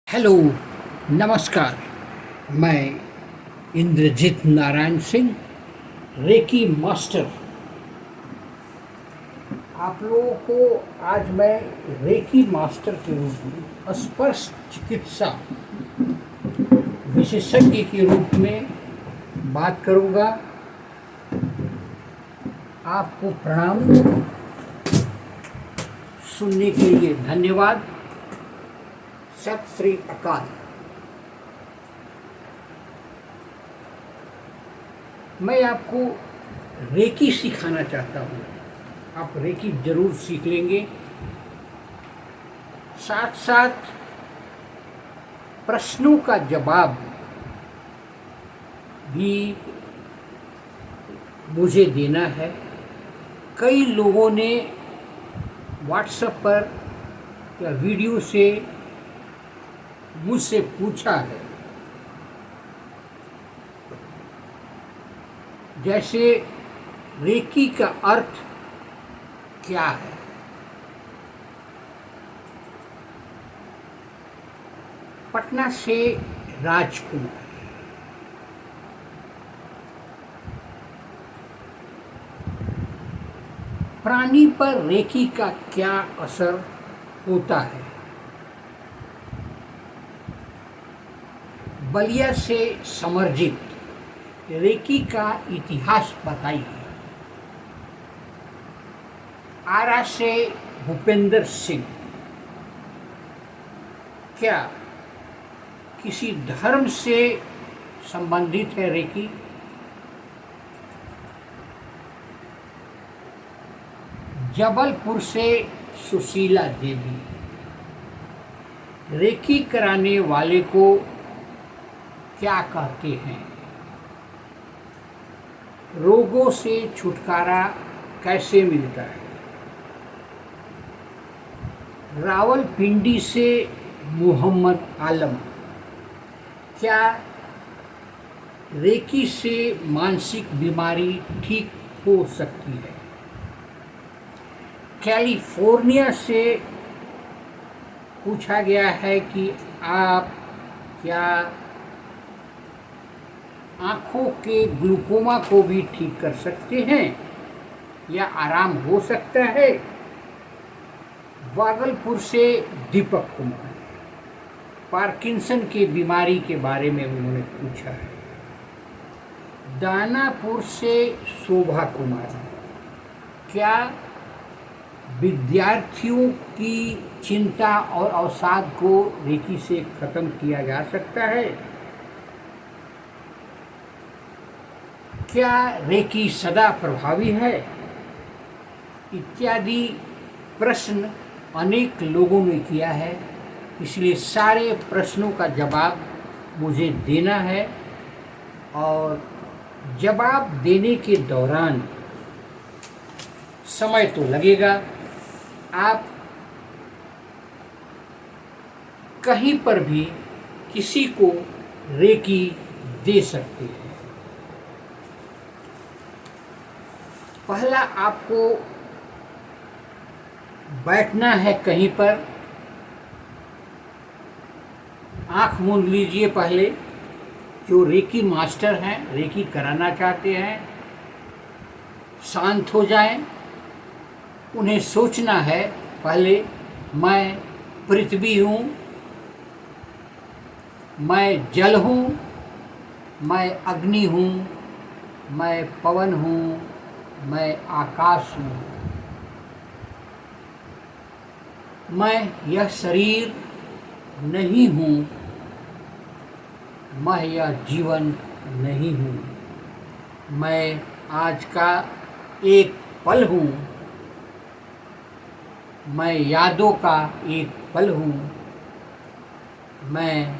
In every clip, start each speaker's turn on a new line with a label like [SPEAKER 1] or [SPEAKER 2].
[SPEAKER 1] Hello, नमस्कार। मैं Indrajit Narayan Singh, reiki master. आप लोगों को आज मैं रेकी मास्टर के रूप में, स्पर्श चिकित्सा विशेषज्ञ के रूप में बात करूंगा। आपको प्रणाम, सुनने के लिए धन्यवाद। सत श्री अकाल। मैं आपको रेकी सिखाना चाहता हूँ। आप रेकी जरूर सीख लेंगे। साथ साथ प्रश्नों का जवाब भी मुझे देना है। कई लोगों ने व्हाट्सएप पर या वीडियो से मुझसे पूछा है, जैसे रेकी का अर्थ क्या है। पटना से राजकुमार। प्राणी पर रेकी का क्या असर होता है। बलिया से समरजीत, रेकी का इतिहास बताइए। आरा से भूपेंद्र सिंह, क्या किसी धर्म से संबंधित है रेकी। जबलपुर से सुशीला देवी, रेकी कराने वाले को क्या कहते हैं। रोगों से छुटकारा कैसे मिलता है। रावलपिंडी से मोहम्मद आलम, क्या रेकी से मानसिक बीमारी ठीक हो सकती है। कैलिफोर्निया से पूछा गया है कि आप क्या आँखों के ग्लूकोमा को भी ठीक कर सकते हैं या आराम हो सकता है। भागलपुर से दीपक कुमार, पार्किंसन की बीमारी के बारे में उन्होंने पूछा है। दानापुर से शोभा कुमार, क्या विद्यार्थियों की चिंता और अवसाद को रेकी से खत्म किया जा सकता है। क्या रेकी सदा प्रभावी है, इत्यादि प्रश्न अनेक लोगों ने किया है। इसलिए सारे प्रश्नों का जवाब मुझे देना है और जवाब देने के दौरान समय तो लगेगा। आप कहीं पर भी किसी को रेकी दे सकते हैं। पहला आपको बैठना है कहीं पर, आंख मूंद लीजिए। पहले जो रेकी मास्टर हैं, रेकी कराना चाहते हैं, शांत हो जाएं। उन्हें सोचना है पहले, मैं पृथ्वी हूँ, मैं जल हूँ, मैं अग्नि हूँ, मैं पवन हूँ, मैं आकाश हूँ। मैं यह शरीर नहीं हूँ, मैं यह जीवन नहीं हूँ। मैं आज का एक पल हूँ, मैं यादों का एक पल हूँ। मैं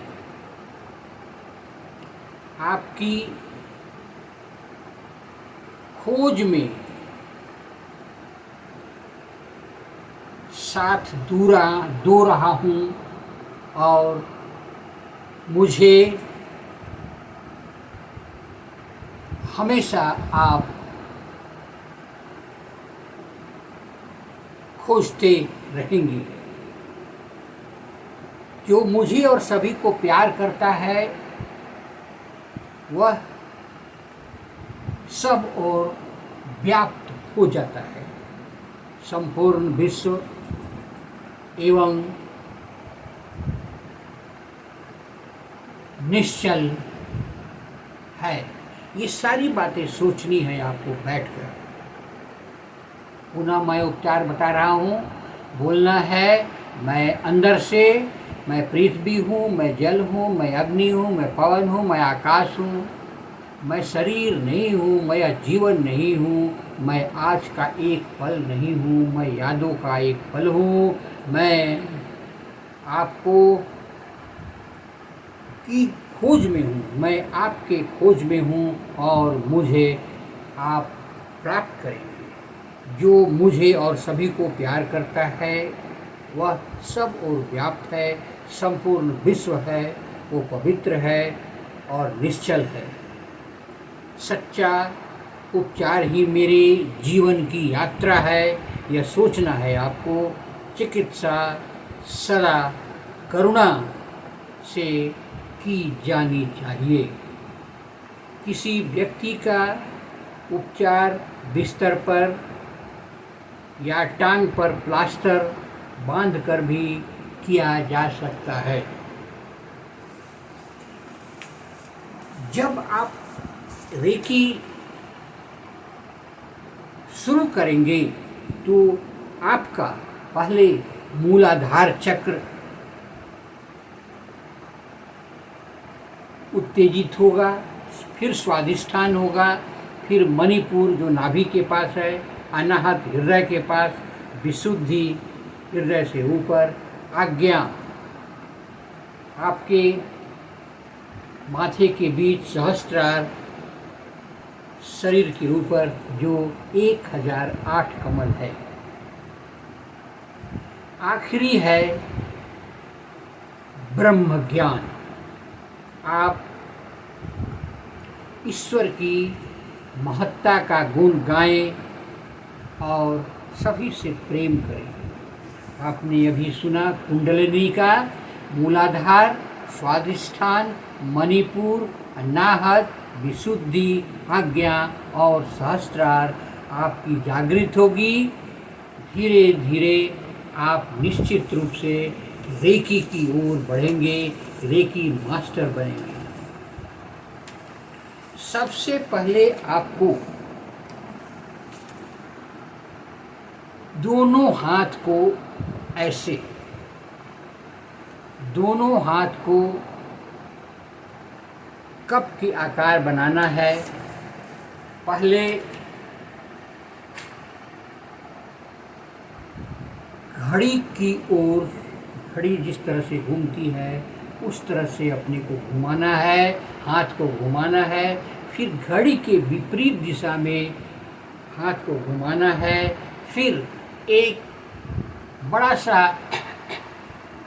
[SPEAKER 1] आपकी खोज में साथ दो रहा हूँ और मुझे हमेशा आप खोजते रहेंगे। जो मुझे और सभी को प्यार करता है वह सब और व्याप्त हो जाता है। संपूर्ण विश्व एवं निश्चल है। ये सारी बातें सोचनी है आपको बैठकर। पुनः मैं उपचार बता रहा हूँ। बोलना है मैं अंदर से, मैं पृथ्वी हूँ, मैं जल हूँ, मैं अग्नि हूँ, मैं पवन हूँ, मैं आकाश हूँ, मैं शरीर नहीं हूँ, मैं जीवन नहीं हूँ, मैं आज का एक पल नहीं हूँ, मैं यादों का एक पल हूँ, मैं आपको की खोज में हूँ, मैं आपके खोज में हूँ और मुझे आप प्राप्त करेंगे। जो मुझे और सभी को प्यार करता है वह सब और व्याप्त है, संपूर्ण विश्व है, वो पवित्र है और निश्चल है। सच्चा उपचार ही मेरे जीवन की यात्रा है। यह सोचना है आपको। चिकित्सा सदा करुणा से की जानी चाहिए। किसी व्यक्ति का उपचार बिस्तर पर या टांग पर प्लास्टर बांधकर भी किया जा सकता है। जब आप रेकी शुरू करेंगे तो आपका पहले मूलाधार चक्र उत्तेजित होगा, फिर स्वादिष्ठान होगा, फिर मणिपुर जो नाभि के पास है, अनाहत हृदय के पास, विशुद्धि हृदय से ऊपर, आज्ञा आपके माथे के बीच, सहस्त्रार शरीर के ऊपर जो 1008 कमल है। आखिरी है ब्रह्म ज्ञान। आप ईश्वर की महत्ता का गुण गाएं और सभी से प्रेम करें। आपने अभी सुना कुंडलिनी का मूलाधार, स्वादिष्ठान, मणिपुर, अनाहत, विशुद्धि, आज्ञा और सहस्त्रार आपकी जागृत होगी। धीरे धीरे आप निश्चित रूप से रेकी की ओर बढ़ेंगे, रेकी मास्टर बनेंगे। सबसे पहले आपको दोनों हाथ को ऐसे, दोनों हाथ को कप के आकार बनाना है। पहले घड़ी की ओर, घड़ी जिस तरह से घूमती है उस तरह से अपने को घुमाना है, हाथ को घुमाना है। फिर घड़ी के विपरीत दिशा में हाथ को घुमाना है। फिर एक बड़ा सा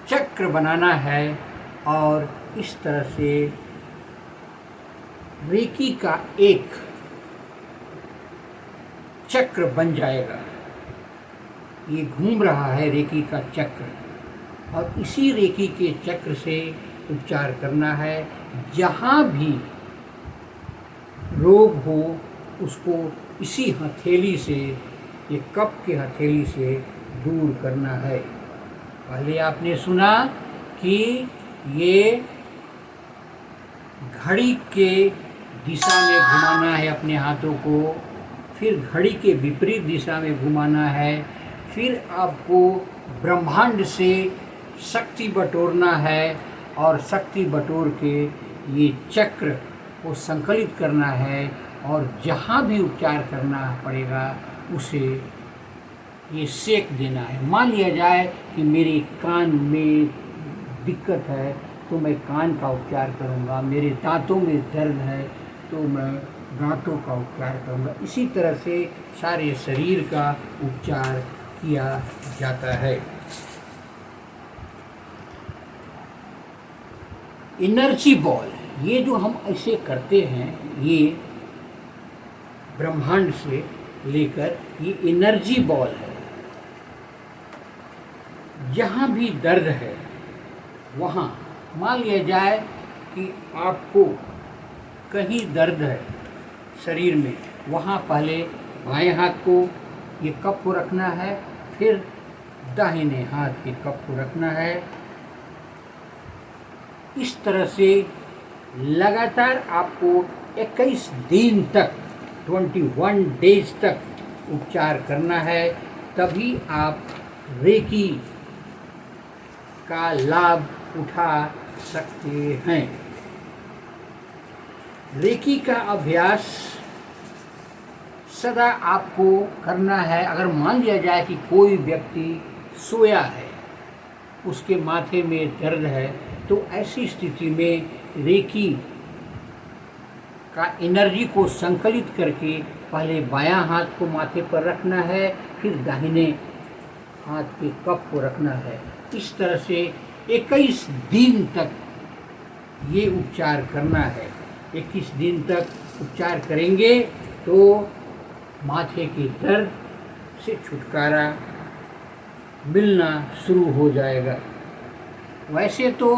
[SPEAKER 1] चक्र बनाना है और इस तरह से रेकी का एक चक्र बन जाएगा। ये घूम रहा है रेकी का चक्र और इसी रेकी के चक्र से उपचार करना है। जहाँ भी रोग हो उसको इसी हथेली से, ये कप के हथेली से दूर करना है। पहले आपने सुना कि ये घड़ी के दिशा में घुमाना है अपने हाथों को, फिर घड़ी के विपरीत दिशा में घुमाना है, फिर आपको ब्रह्मांड से शक्ति बटोरना है और शक्ति बटोर के ये चक्र को संकलित करना है और जहाँ भी उपचार करना पड़ेगा उसे ये सेक देना है। मान लिया जाए कि मेरे कान में दिक्कत है तो मैं कान का उपचार करूँगा, मेरे दांतों में दर्द है तो मैं दांतों का उपचार करूँगा। इसी तरह से सारे शरीर का उपचार किया जाता है। एनर्जी बॉल, ये जो हम ऐसे करते हैं, ये ब्रह्मांड से लेकर ये एनर्जी बॉल है। जहाँ भी दर्द है वहाँ मान लिया जाए कि आपको कहीं दर्द है शरीर में, वहाँ पहले बाएं हाथ को ये कप को रखना है, फिर दाहिने हाथ के कप को रखना है। इस तरह से लगातार आपको 21 दिन तक 21 डेज तक उपचार करना है, तभी आप रेकी का लाभ उठा सकते हैं। रेकी का अभ्यास सदा आपको करना है। अगर मान लिया जाए कि कोई व्यक्ति सोया है, उसके माथे में दर्द है, तो ऐसी स्थिति में रेकी का एनर्जी को संकलित करके पहले बायां हाथ को माथे पर रखना है, फिर दाहिने हाथ के कप को रखना है। इस तरह से 21 दिन तक ये उपचार करना है। 21 दिन तक उपचार करेंगे तो माथे के दर्द से छुटकारा मिलना शुरू हो जाएगा। वैसे तो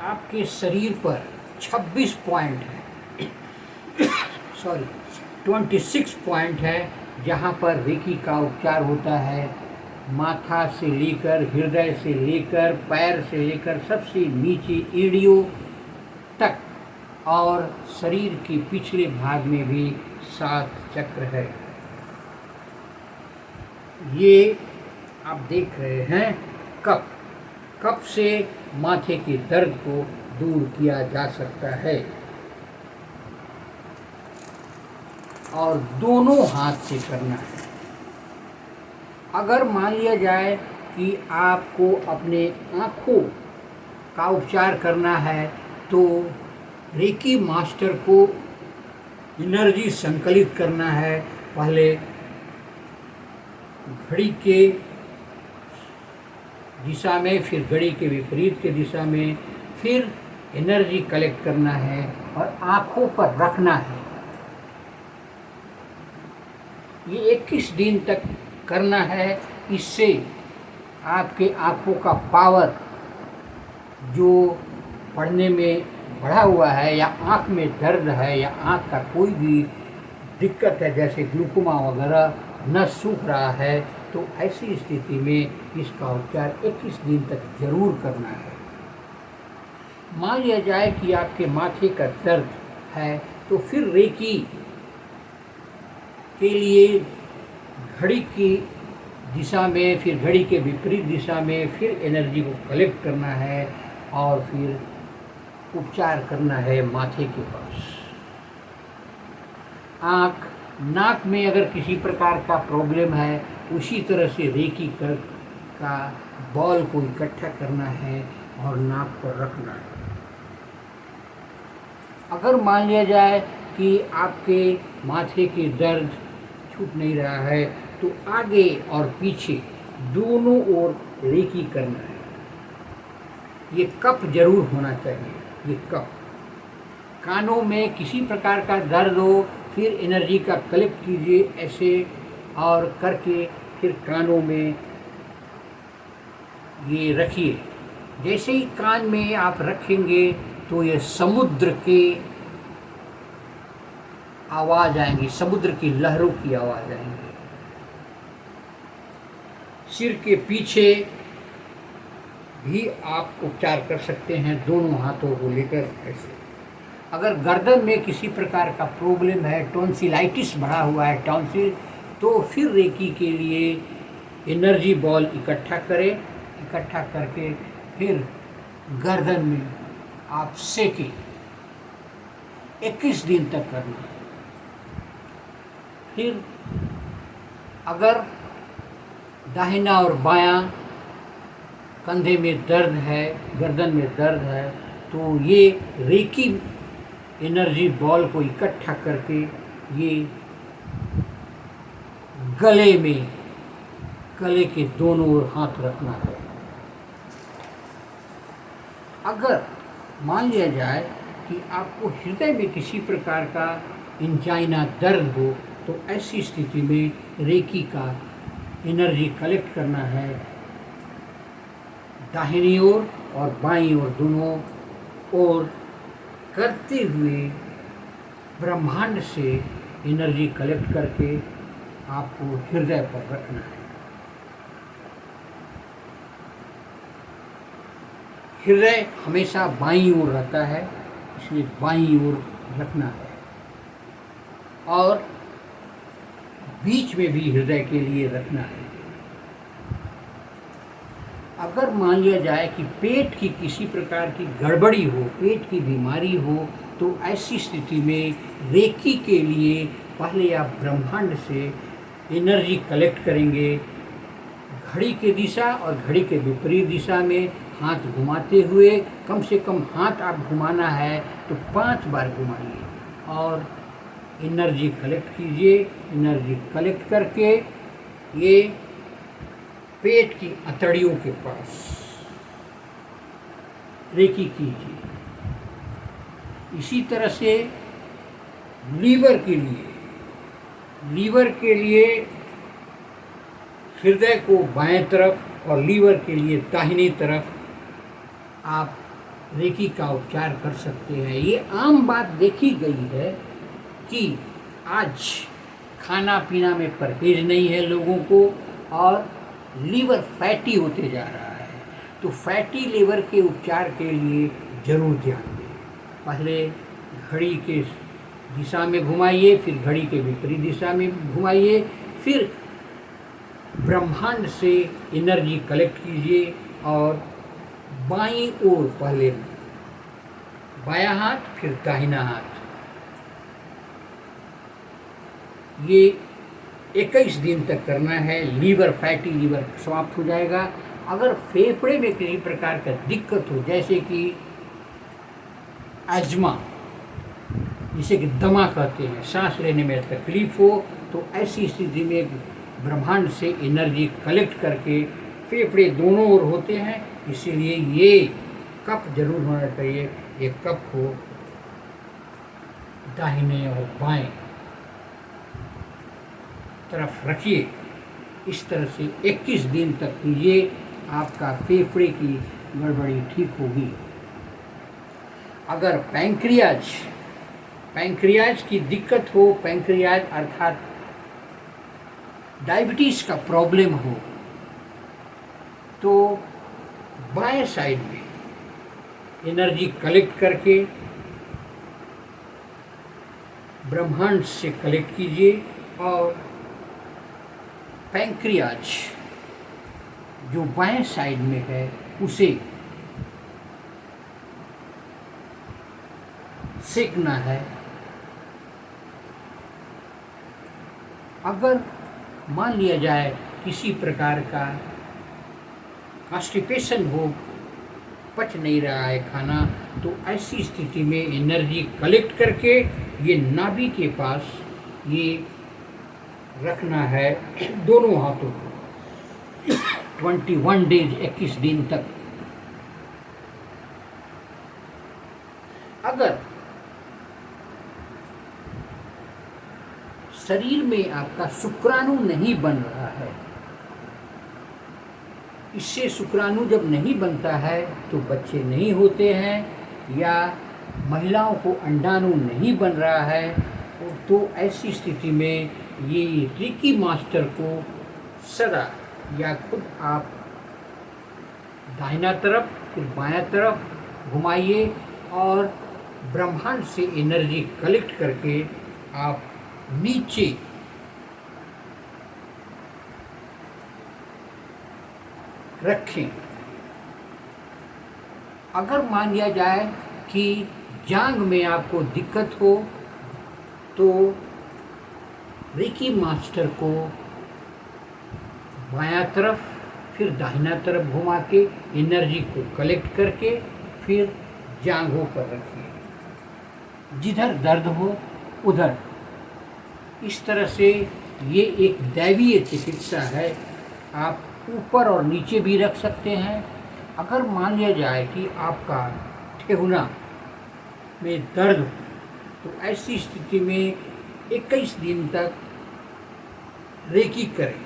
[SPEAKER 1] आपके शरीर पर 26 पॉइंट है, 26 पॉइंट है जहाँ पर रेकी का उपचार होता है। माथा से लेकर, हृदय से लेकर, पैर से लेकर सबसे नीचे एड़ियों तक, और शरीर के पिछले भाग में भी 7 चक्र है। ये आप देख रहे हैं कप। कप से माथे के दर्द को दूर किया जा सकता है, और दोनों हाथ से करना है। अगर मान लिया जाए कि आपको अपने आँखों का उपचार करना है, तो रेकी मास्टर को एनर्जी संकलित करना है। पहले घड़ी के दिशा में, फिर घड़ी के विपरीत के दिशा में, फिर एनर्जी कलेक्ट करना है और आँखों पर रखना है। ये 21 दिन तक करना है। इससे आपके आँखों का पावर जो पढ़ने में बढ़ा हुआ है, या आँख में दर्द है, या आँख का कोई भी दिक्कत है जैसे ग्लूकोमा वगैरह, न सूख रहा है, तो ऐसी स्थिति में इसका उपचार 21 दिन तक जरूर करना है। मान लिया जाए कि आपके माथे का दर्द है, तो फिर रेकी के लिए घड़ी की दिशा में, फिर घड़ी के विपरीत दिशा में, फिर एनर्जी को कलेक्ट करना है और फिर उपचार करना है माथे के पास। आँख, नाक में अगर किसी प्रकार का प्रॉब्लम है, उसी तरह से रेकी का बॉल को इकट्ठा करना है और नाक पर रखना है। अगर मान लिया जाए कि आपके माथे के दर्द छूट नहीं रहा है, तो आगे और पीछे दोनों ओर रेकी करना है। ये कप जरूर होना चाहिए। ये कप, कानों में किसी प्रकार का दर्द हो, फिर एनर्जी का कलेक्ट कीजिए ऐसे और करके, फिर कानों में ये रखिए। जैसे ही कान में आप रखेंगे तो ये समुद्र के आवाज़ आएंगी, समुद्र की लहरों की आवाज़ आएंगी। सिर के पीछे भी आप उपचार कर सकते हैं, दोनों हाथों को लेकर ऐसे। अगर गर्दन में किसी प्रकार का प्रॉब्लम है, टॉन्सिलाइटिस बढ़ा हुआ है, टॉन्सिल, तो फिर रेकी के लिए एनर्जी बॉल इकट्ठा करें। इकट्ठा करके फिर गर्दन में आप सेकें। 21 दिन तक करना है। फिर अगर दाहिना और बायां कंधे में दर्द है, गर्दन में दर्द है, तो ये रेकी एनर्जी बॉल को इकट्ठा करके ये गले में, गले के दोनों ओर हाथ रखना है। अगर मान लिया जाए कि आपको हृदय में किसी प्रकार का इंजाइना दर्द हो, तो ऐसी स्थिति में रेकी का एनर्जी कलेक्ट करना है दाहिनी ओर और बाईं ओर दोनों ओर करते हुए ब्रह्मांड से एनर्जी कलेक्ट करके आपको हृदय पर रखना है। हृदय हमेशा बाईं ओर रहता है, इसलिए बाईं ओर रखना है। और बीच में भी हृदय के लिए रखना है। अगर मान लिया जाए कि पेट की किसी प्रकार की गड़बड़ी हो, पेट की बीमारी हो, तो ऐसी स्थिति में रेकी के लिए पहले आप ब्रह्मांड से एनर्जी कलेक्ट करेंगे। घड़ी की दिशा और घड़ी के विपरीत दिशा में हाथ घुमाते हुए, कम से कम हाथ आप घुमाना है तो 5 बार घुमाइए और एनर्जी कलेक्ट कीजिए। एनर्जी कलेक्ट करके ये पेट की अतड़ियों के पास रेकी कीजिए। इसी तरह से लीवर के लिए हृदय को बाएं तरफ और लीवर के लिए दाहिनी तरफ आप रेकी का उपचार कर सकते हैं। ये आम बात देखी गई है कि आज खाना पीना में परहेज नहीं है लोगों को और लीवर फैटी होते जा रहा है। तो फैटी लीवर के उपचार के लिए जरूर ध्यान दें। पहले घड़ी के दिशा में घुमाइए, फिर घड़ी के विपरीत दिशा में घुमाइए, फिर ब्रह्मांड से एनर्जी कलेक्ट कीजिए और बाईं ओर पहले बायां हाथ फिर दाहिना हाथ, ये 21 दिन तक करना है। लीवर फैटी लीवर समाप्त हो जाएगा। अगर फेफड़े में किसी प्रकार का दिक्कत हो, जैसे कि अजमा, जिसे कि दमा कहते हैं, सांस लेने में तकलीफ हो, तो ऐसी स्थिति में ब्रह्मांड से एनर्जी कलेक्ट करके फेफड़े दोनों ओर होते हैं, इसीलिए ये कप जरूर होना चाहिए। ये कप को दाहिने और बाएं तरफ रखिए। इस तरह से 21 दिन तक कीजिए, आपका फेफड़े की गड़बड़ी ठीक होगी। अगर पैंक्रियाज की दिक्कत हो, पैंक्रियाज अर्थात डायबिटीज़ का प्रॉब्लम हो, तो बाएं साइड में एनर्जी कलेक्ट करके ब्रह्मांड से कलेक्ट कीजिए और पैंक्रियाज जो बाएं साइड में है उसे सेकना है। अगर मान लिया जाए किसी प्रकार का कॉन्स्टिपेशन हो, पच नहीं रहा है खाना, तो ऐसी स्थिति में एनर्जी कलेक्ट करके ये नाभि के पास ये रखना है दोनों हाथों को 21 डेज 21 दिन तक। अगर शरीर में आपका शुक्राणु नहीं बन रहा है, इससे शुक्राणु जब नहीं बनता है तो बच्चे नहीं होते हैं, या महिलाओं को अंडाणु नहीं बन रहा है, तो ऐसी स्थिति में ये रेकी मास्टर को सदा या खुद आप दाहिना तरफ फिर बायां तरफ घुमाइए और ब्रह्मांड से एनर्जी कलेक्ट करके आप नीचे रखें। अगर मान लिया जाए कि जांघ में आपको दिक्कत हो, तो रेकी मास्टर को बायां तरफ फिर दाहिना तरफ घुमा के एनर्जी को कलेक्ट करके फिर जांघों पर रखिए, जिधर दर्द हो उधर। इस तरह से ये एक दैवीय चिकित्सा है। आप ऊपर और नीचे भी रख सकते हैं। अगर मान लिया जाए कि आपका ठेहुना में दर्द हो, तो ऐसी स्थिति में 21 दिन तक रेकी करें।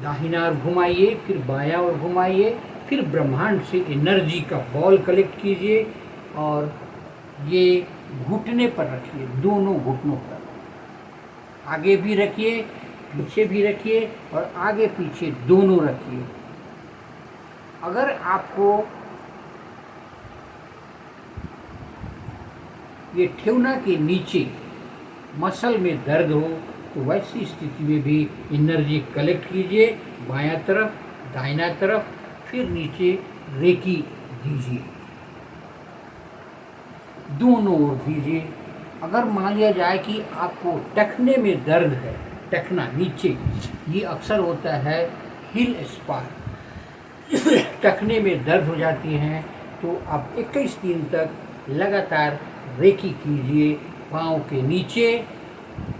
[SPEAKER 1] दाहिना ओर घुमाइए, फिर बायां ओर घुमाइए, फिर ब्रह्मांड से एनर्जी का बॉल कलेक्ट कीजिए और ये घुटने पर रखिए, दोनों घुटनों पर। आगे भी रखिए, पीछे भी रखिए और आगे पीछे दोनों रखिए। अगर आपको ये ठेवना के नीचे मसल में दर्द हो तो वैसी स्थिति में भी एनर्जी कलेक्ट कीजिए, बायां तरफ दाहिना तरफ, फिर नीचे रेकी दीजिए, दोनों ओर दीजिए। अगर मान लिया जाए कि आपको टखने में दर्द है, टखना नीचे, ये अक्सर होता है हिल स्पार, टखने में दर्द हो जाती हैं, तो आप 21 दिन तक लगातार रेकी कीजिए। पाँव के नीचे,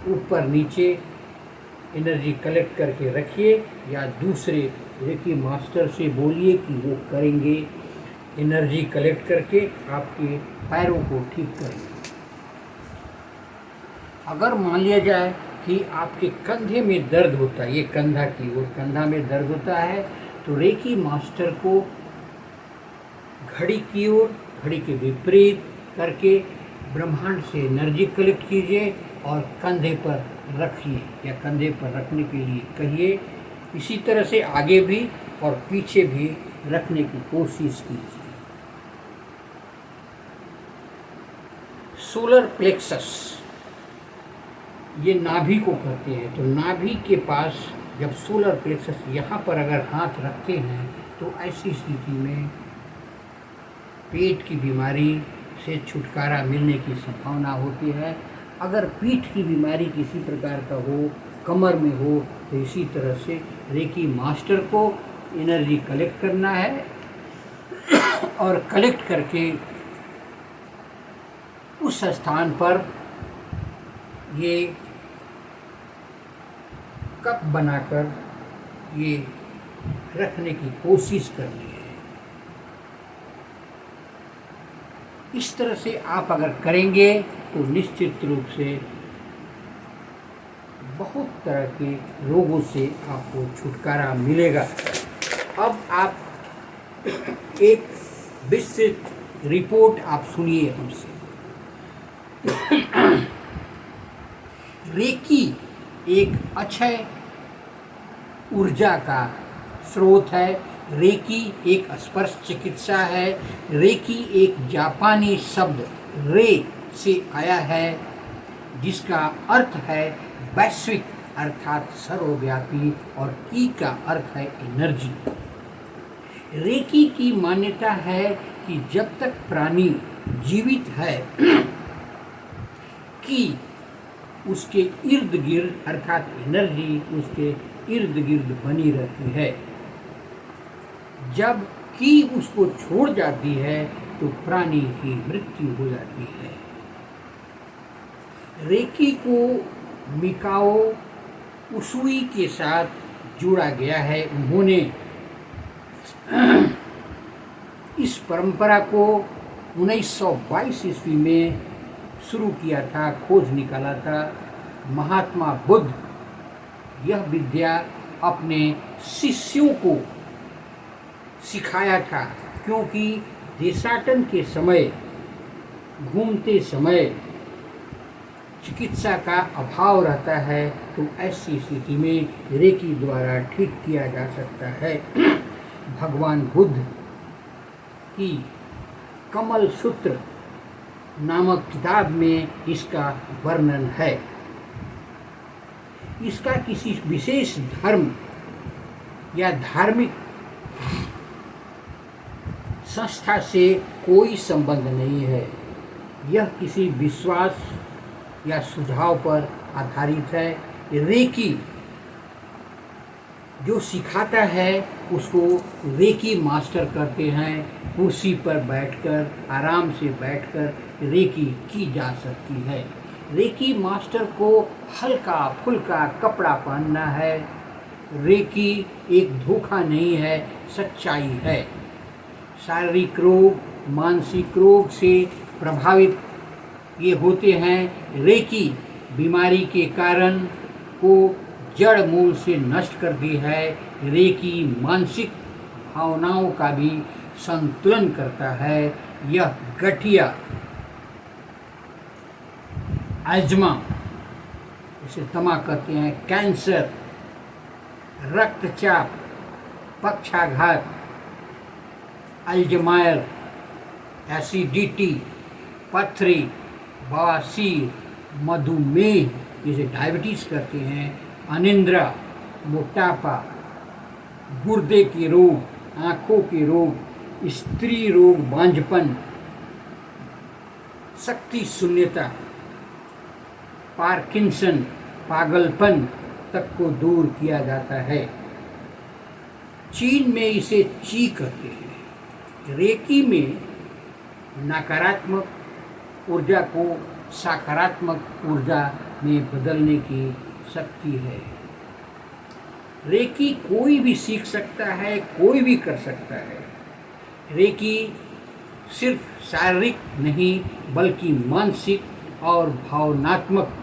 [SPEAKER 1] ऊपर नीचे एनर्जी कलेक्ट करके रखिए, या दूसरे रेकी मास्टर से बोलिए कि वो करेंगे, एनर्जी कलेक्ट करके आपके पैरों को ठीक करेंगे। अगर मान लिया जाए कि आपके कंधे में दर्द होता है, ये कंधा की ओर, कंधा में दर्द होता है, तो रेकी मास्टर को घड़ी की ओर, घड़ी के विपरीत करके ब्रह्मांड से एनर्जी कलेक्ट कीजिए और कंधे पर रखिए, या कंधे पर रखने के लिए कहिए। इसी तरह से आगे भी और पीछे भी रखने की कोशिश कीजिए। सोलर प्लेक्सस, ये नाभि को कहते हैं, तो नाभि के पास जब सोलर प्लेक्सस यहाँ पर अगर हाथ रखते हैं तो ऐसी स्थिति में पेट की बीमारी से छुटकारा मिलने की संभावना होती है। अगर पीठ की बीमारी किसी प्रकार का हो, कमर में हो, तो इसी तरह से रेकी मास्टर को एनर्जी कलेक्ट करना है और कलेक्ट करके उस स्थान पर ये कप बनाकर ये रखने की कोशिश करनी है। इस तरह से आप अगर करेंगे तो निश्चित रूप से बहुत तरह के रोगों से आपको छुटकारा मिलेगा। अब आप एक विस्तृत रिपोर्ट आप सुनिए हमसे। रेकी एक अक्षय ऊर्जा का स्रोत है। रेकी एक स्पर्श चिकित्सा है। रेकी एक जापानी शब्द रे से आया है, जिसका अर्थ है वैश्विक अर्थात सर्वव्यापी, और की का अर्थ है एनर्जी। रेकी की मान्यता है कि जब तक प्राणी जीवित है कि उसके इर्द गिर्द अर्थात एनर्जी उसके इर्द गिर्द बनी रहती है। जब की उसको छोड़ जाती है तो प्राणी की मृत्यु हो जाती है। रेकी को मिकाओ उशुई के साथ जोड़ा गया है। उन्होंने इस परंपरा को 1922 ईस्वी में शुरू किया था, खोज निकाला था। महात्मा बुद्ध यह विद्या अपने शिष्यों को सिखाया था, क्योंकि देशाटन के समय, घूमते समय चिकित्सा का अभाव रहता है, तो ऐसी स्थिति में रेकी द्वारा ठीक किया जा सकता है। भगवान बुद्ध की कमल सूत्र नामक किताब में इसका वर्णन है। इसका किसी विशेष धर्म या धार्मिक संस्था से कोई संबंध नहीं है। यह किसी विश्वास या सुझाव पर आधारित है। रेकी जो सिखाता है उसको रेकी मास्टर करते हैं। कुर्सी पर बैठकर, आराम से बैठकर रेकी की जा सकती है। रेकी मास्टर को हल्का फुल्का कपड़ा पहनना है। रेकी एक धोखा नहीं है, सच्चाई है। शारीरिक रोग, मानसिक रोग से प्रभावित ये होते हैं। रेकी बीमारी के कारण को जड़ मूल से नष्ट करती है। रेकी मानसिक भावनाओं का भी संतुलन करता है। यह गठिया, अस्थमा, इसे दमा कहते हैं, कैंसर, रक्तचाप, पक्षाघात, अल्जाइमर, एसिडिटी, पथरी, बवासीर, मधुमेह जिसे डायबिटीज़ कहते हैं, अनिद्रा, मोटापा, गुर्दे के रोग, आँखों के रोग, स्त्री रोग, बांझपन, शक्ति शून्यता, पार्किंसन, पागलपन तक को दूर किया जाता है। चीन में इसे ची कहते हैं। रेकी में नकारात्मक ऊर्जा को सकारात्मक ऊर्जा में बदलने की शक्ति है। रेकी कोई भी सीख सकता है, कोई भी कर सकता है। रेकी सिर्फ शारीरिक नहीं बल्कि मानसिक और भावनात्मक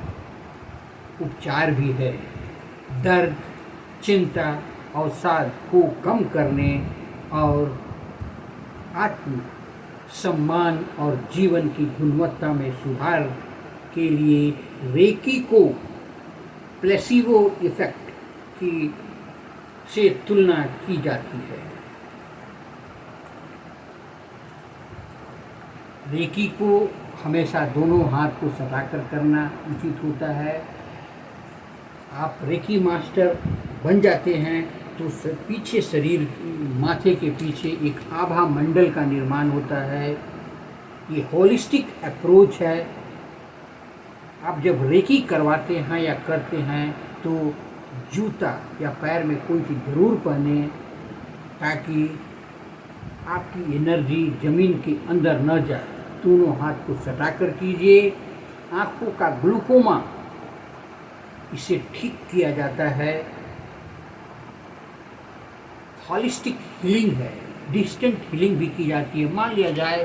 [SPEAKER 1] उपचार भी है। दर्द, चिंता, अवसाद को कम करने और आत्म सम्मान और जीवन की गुणवत्ता में सुधार के लिए रेकी को प्लेसिबो इफेक्ट की से तुलना की जाती है। रेकी को हमेशा दोनों हाथ को सटाकर करना उचित होता है। आप रेकी मास्टर बन जाते हैं तो पीछे शरीर, माथे के पीछे एक आभा मंडल का निर्माण होता है। ये होलिस्टिक अप्रोच है। आप जब रेकी करवाते हैं या करते हैं तो जूता या पैर में कोई चीज़ जरूर पहने ताकि आपकी एनर्जी ज़मीन के अंदर न जाए। दोनों हाथ को सटाकर कीजिए। आँखों का ग्लूकोमा, इसे ठीक किया जाता है। हॉलिस्टिक हीलिंग है, डिस्टेंट हीलिंग भी की जाती है। मान लिया जाए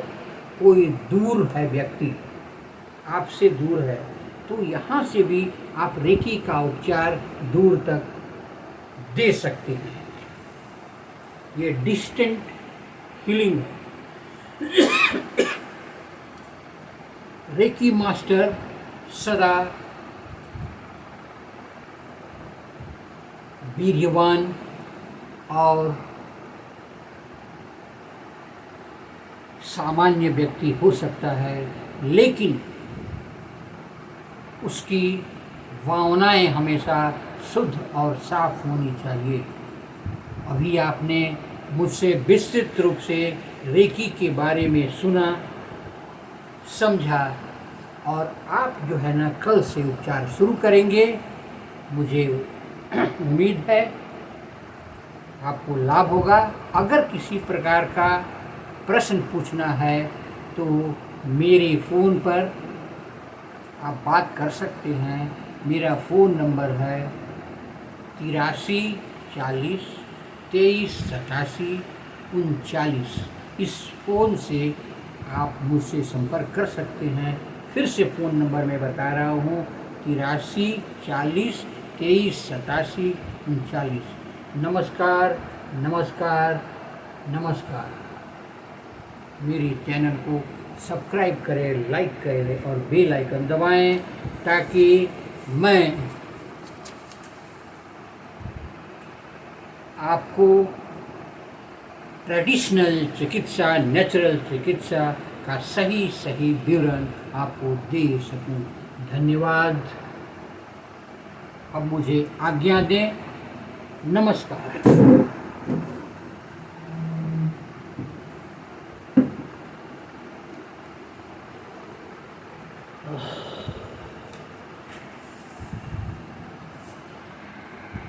[SPEAKER 1] कोई दूर है, व्यक्ति आपसे दूर है, तो यहाँ से भी आप रेकी का उपचार दूर तक दे सकते हैं। ये डिस्टेंट हीलिंग है। रेकी मास्टर सदा वीर्यवान और सामान्य व्यक्ति हो सकता है, लेकिन उसकी भावनाएं हमेशा शुद्ध और साफ होनी चाहिए। अभी आपने मुझसे विस्तृत रूप से रेकी के बारे में सुना, समझा, और आप जो है ना कल से उपचार शुरू करेंगे। मुझे उम्मीद है आपको लाभ होगा। अगर किसी प्रकार का प्रश्न पूछना है तो मेरे फ़ोन पर आप बात कर सकते हैं। मेरा फ़ोन नंबर है 83 40 23 87 39। इस फ़ोन से आप मुझसे संपर्क कर सकते हैं। फिर से फ़ोन नंबर मैं बता रहा हूँ 83 40 23 87 39। नमस्कार, नमस्कार, नमस्कार। मेरे चैनल को सब्सक्राइब करें, लाइक करें और बेल आइकन दबाएं ताकि मैं आपको ट्रेडिशनल चिकित्सा, नेचुरल चिकित्सा का सही विवरण आपको दे सकूं। धन्यवाद। अब मुझे आज्ञा दें। नमस्कार।